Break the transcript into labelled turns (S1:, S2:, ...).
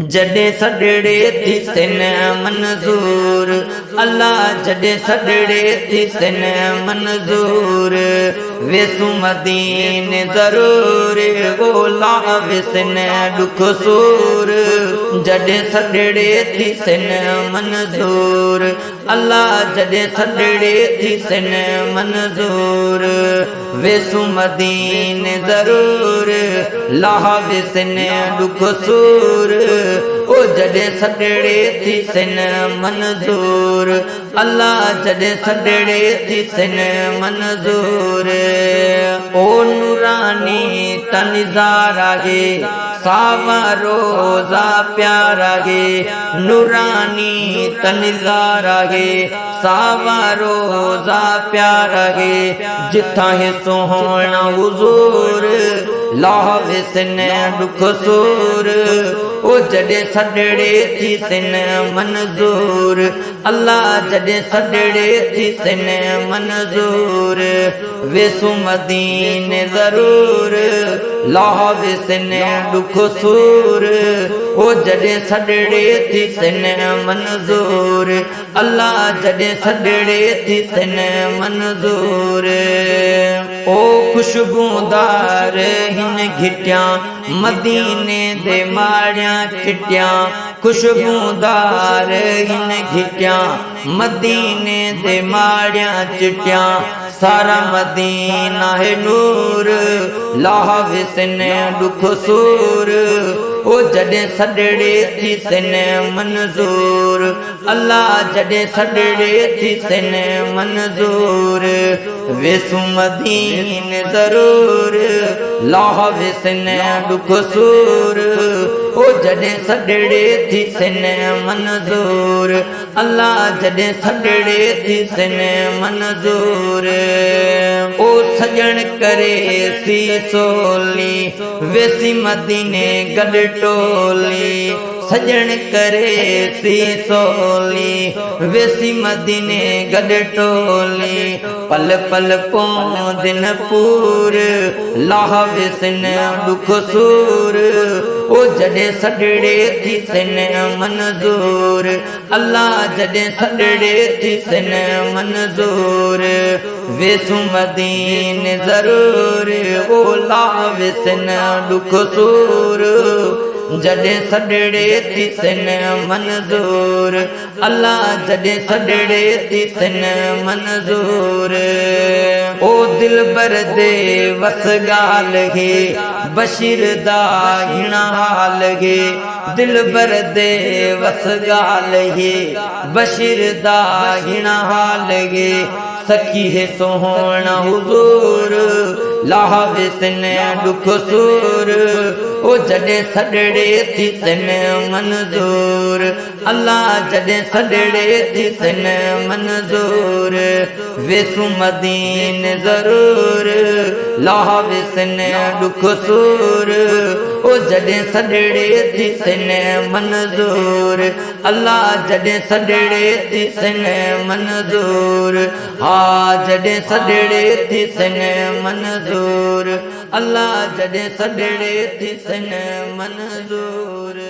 S1: जडे सडड़े थी सिन मंजूर, अल्लाह जडे सडड़े थी सिन मंजूर, वेसु मदीने जरूर गोला विसन दुख सूर। जडे सडड़े थी सिन मंजूर, अल्लाह जडे सडड़े थी सिन मंजूर, वेसु मदीने जरूर लाह विसन दुख सूर। ओ जडे सडड़े थी सिन मंजूर, अल्लाह जडे सडड़े थी सिन मंजूर। ओ नूरानी तनिज़ारा गे सावा रोजा प्यारा गे, नूरानी तनिज़ारा गे सावा रोजा प्यारा गे, जिथा है सोहना हुजूर लाह विसन दुख सूर। ओ जडे सडड़े थी सिन मंजूर, अल्लाह जडे सडड़े थी सिन मंजूर, वेसु मदीने जरूर लाह विसन दुख सूर। ओ जडे सडड़े थी सिन मंजूर, अल्लाह जडे सडड़े थी सिन मंजूर। ओ खुशबूदार हिन घिटिया मदीने दे माड़िया खिटिया, खुशबूदार हिन घिटिया मदीने दे माड़िया चिटिया, सारा मदीना है नूर लाह विसन दुख सूर। ओ जडे सडड़े थी सिन मंजूर, अल्लाह जडे सडड़े थी सिन मंजूर, वेसु मदीने जरूर लाह विसन दुख सूर। ओ जडे सडड़े थी सिन मंजूर, अल्लाह जडे सडड़े थी सिन मंजूर। ओ सजन करे सी सोली वेसी मदीने गड टोली, सजन करे सी सोली वेसी मदीने गड टोली, पल पल को दिन पूर लाह विसन दुख सूर। ओ जडे सडड़े थी सिन मंजूर, अल्लाह जडे सडड़े थी सिन मंजूर, वेसु मदीने जरूर ओ लाह विसन दुख सूर। जडे सडड़े थी सिन मंजूर, अल्लाह जडे सडड़े थी सिन मंजूर। ओ दिलबर दे वस गाल गे बशीर दा हिणा हाल गे, दिलबर दे वस गाल गे बशीर दा हिणा हाल गे, सखी है सोहना हुजूर लाह विसन दुख सूर। ओ जडे सडड़े थी सिन मंजूर, अल्लाह जडे सडड़े थी सिन मंजूर, वेसु मदीने जरूर लाह विसन दुख सूर। ओ जडे सडड़े थी सिन मंजूर, अल्लाह जडे सडड़े थी सिन मंजूर, हा जडे सडड़े थी सिन मंजूर, अल्लाह जडे सडड़े थी सिन मंजूर।